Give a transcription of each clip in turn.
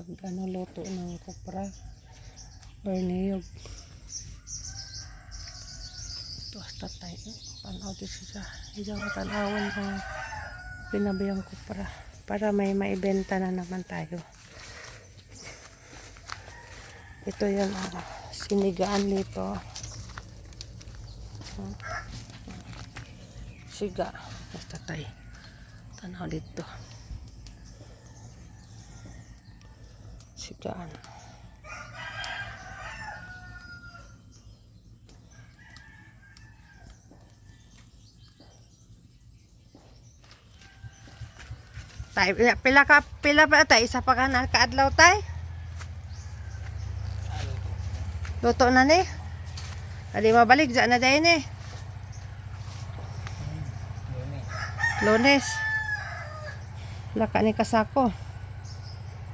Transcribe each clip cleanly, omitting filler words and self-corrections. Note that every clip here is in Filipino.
ano, luto ng kopra or niyog. Ito hasta tayo. Panaw din siya. Hijang matanawan ng pinabayang kopra para may maibenta na naman tayo. Ito yung sinigaan nito. Siga. Basta tayo. Tanaw dito. Sigaan. Tay, pila pa tay, isa pa ka na kaadlaw tay. Luto na ni. Adi mabalik dyan na dyan eh. Lunes. Laka ni kasako.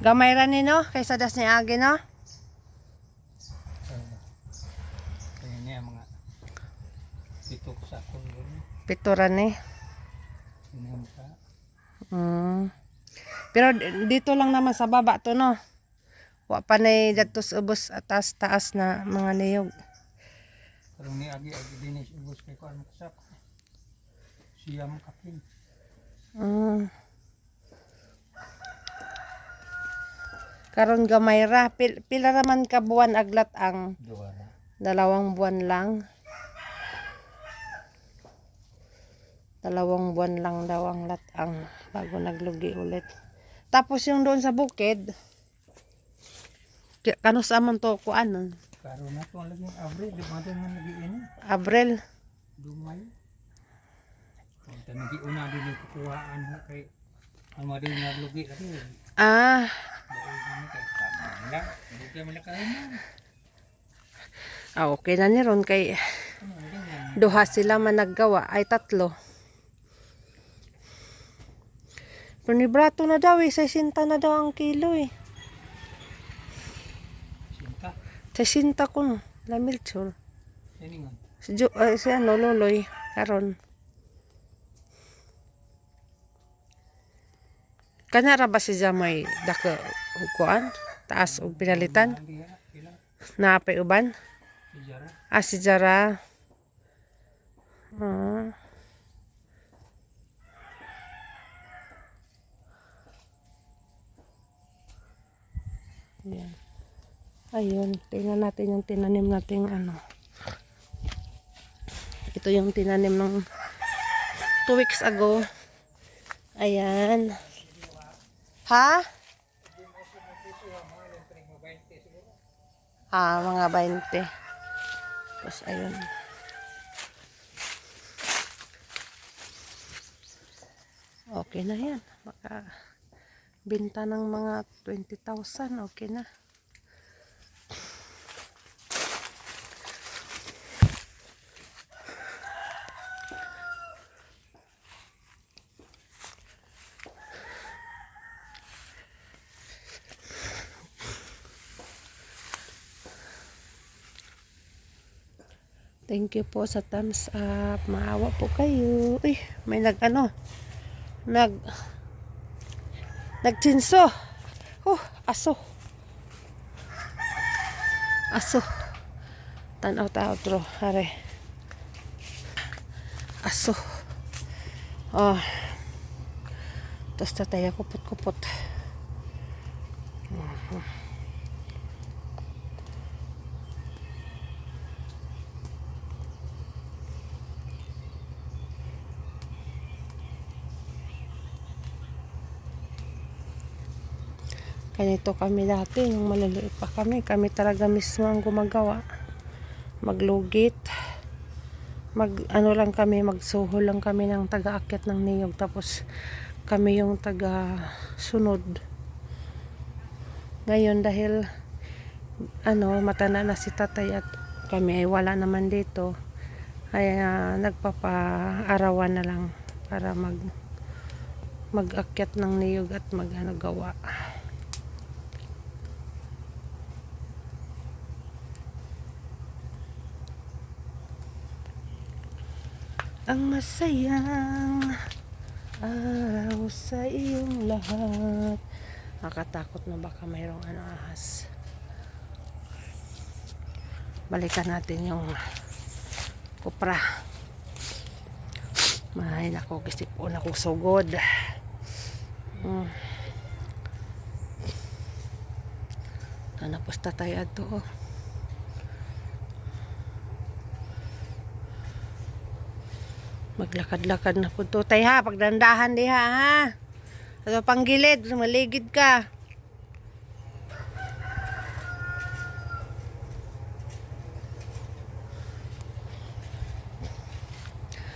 Gamay ra ni no kaysa das ni agi no. Kaya niya mga pito kasako. Pito ra ni. Pero dito lang naman sa baba to no. Wa pa nay dadto sa ubos atas taas na mga niyog. Pero ni agi dinis ubos kay ko ano kasako. Siyam kapin. Karon gamay ra pila raman ka buwan aglat ang Duwara. 2 buwan lang. 2 buwan lang daw ang latang bago naglugi ulit. Tapos yung doon sa bukid, kano sa man to kuan? Karon na to lagi Abril, di ba din man lagi ini? Abril. Dumay. Ito nagiuna din yung kukuhaan ho kay ang mga din naglugi lagi. Ah, okay na ni ron kay duha sila man naggawa ay 3. Pero ni brato na daw eh, 60 na daw ang kilo eh. Sinta. 60 ko no, lamil chur. Ini nga. Si ano, loloy, karon. Kanyara ba siya may daka kuan? Taas o pinalitan? Napay uban? Si Jara. Yan. Ayun, tingnan natin yung tinanim nating ano. Ito yung tinanim ng 2 weeks ago. Ayan. Ha? Mga 20. Tapos ayun. Okay na yan. Baka binta ng mga 20,000. Okay na. Thank you po sa thumbs up. Maawa po kayo. Uy, may nagchinso. Aso. Aso. Tanaw tao tro. Hare. Aso. Tapos tataya kupot-kupot. Ganito kami dati, yung maliliit pa kami. Kami talaga mismo ang gumagawa. Maglugit. Ano lang kami, magsuho lang kami ng taga-akyat ng niyog. Tapos kami yung taga-sunod. Ngayon dahil matanda na si tatay at kami ay wala naman dito. Kaya nagpapa-arawan na lang para mag-akyat ng niyog at gawa. Ang masayang araw sa iyong lahat Nakatakot na baka mayroong ahas. Balikan natin yung kupra. Mahay nako, kisipon ako sugod. Napusta tayo ato. Maglakad-lakad na po to. Tay ha, pagdandahan diha ha. Ato panggilid, maligid ka.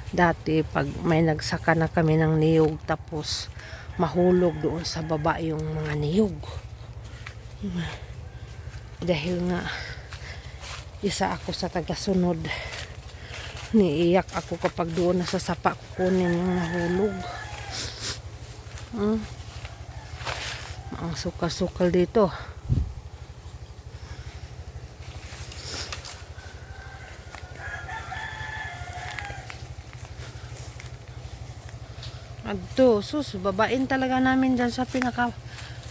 Dati pag may nagsaka na kami ng niyog tapos mahulog doon sa baba yung mga niyog. Dahil nga isa ako sa tagasunod, niiyak ako kapag doon nasa sapa kukunin yung nahulog. Ang sukal-sukal dito. Adto, sus, babain talaga namin dyan sa pinaka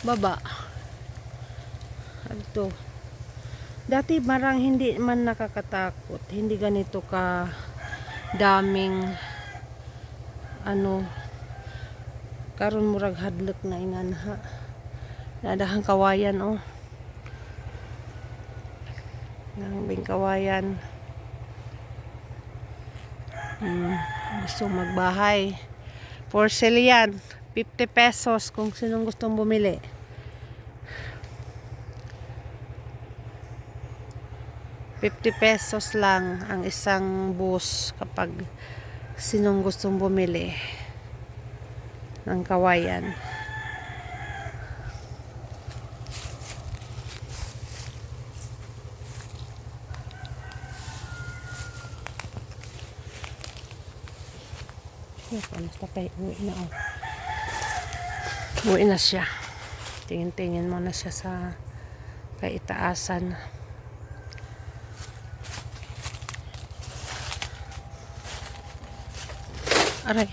baba. Adto. Dati marang hindi man nakakatakot. Hindi ganito ka daming karon murag hadlok na inanha. Nadahang kawayan Nang kawayan. Gusto magbahay. For sale yan. 50 pesos kung sinong gustong bumili. ₱50 lang ang isang bus kapag sinong gustong bumili ng kawayan. Basta kay uwi na Uwi na siya. Tingin-tingin mo na siya sa kaitaasan. Aray.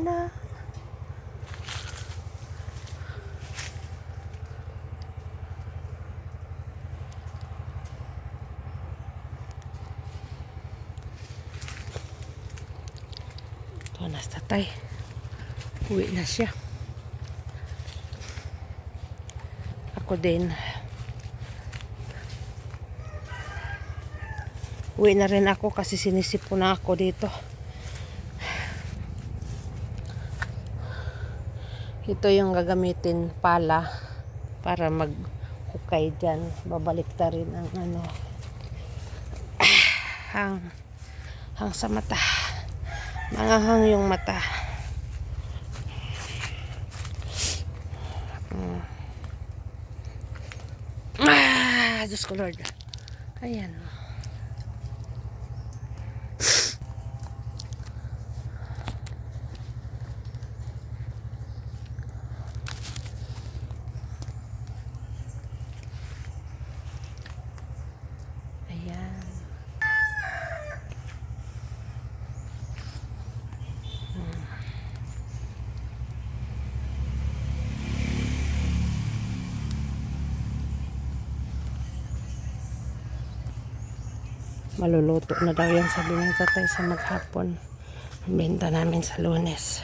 Na. Ito na sa tatay. Uwi na siya. Ako din. Uwi na rin ako kasi sinisip ko na ako dito. Ito yung gagamitin pala para maghukay dyan. Babalik na rin ang hang sa mata. Nanghang yung mata. Diyos ko Lord. Ayan. Maluluto na daw yan, sabi ng tatay, sa maghapon. Benta namin sa Lunes.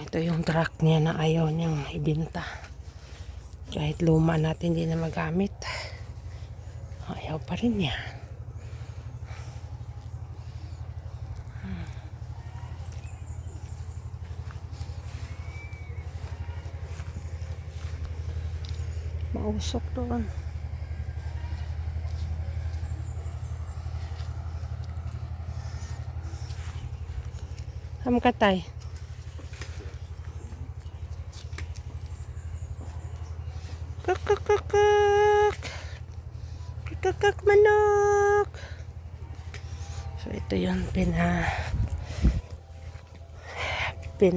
Ito yung truck niya na ayaw niyang ibenta. Kahit luma natin hindi na magamit, ayaw pa rin niya. Mausok doon. Katay. Kuk. kakak manok. So ito yung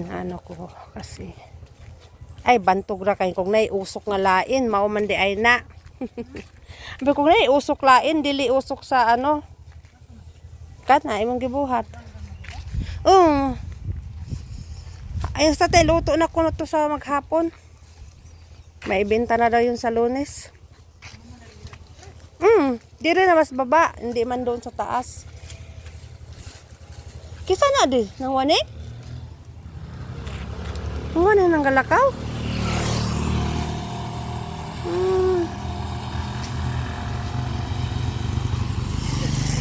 ano ko kasi ay bantog ra kay kung naiusok nga lain mao man di ay na. Pero kung naiusok lain dili usok sa ano kana imong gibuhat. Ayun sa tay luto na ko na to sa maghapon. May ibenta na daw yun sa Lunes. Dire na mas baba, hindi man doon sa taas. Kisa na di, nang wani? Nang wani nang galakaw?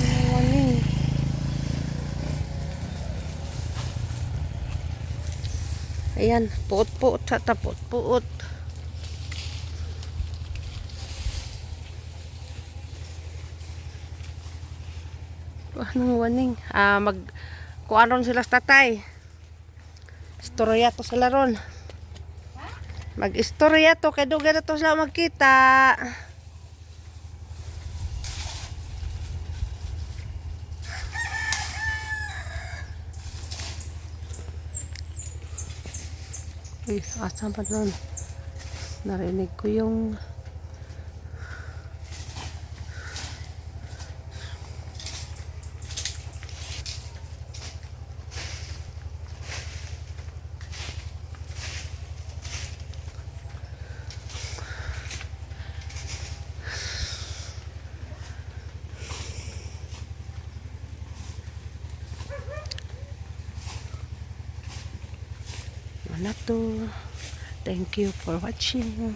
Nang wani. Ayan, puot-puot sa tapot-puot. Anong waning? Kuanon sila sa tatay. Istorya to sila ron. Mag-istorya to, kaya doon to sila magkita. Uy, asan pa nun? Narinig ko yung na to. Thank you for watching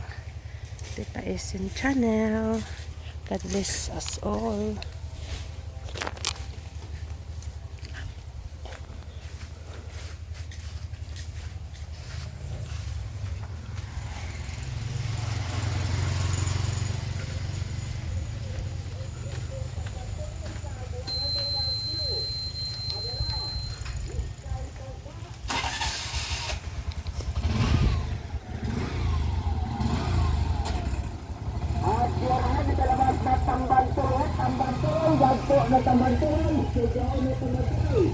Tita Esin channel. God bless us all. Tambang turun, jatuh na tambang turun, sejauh na tambang turun.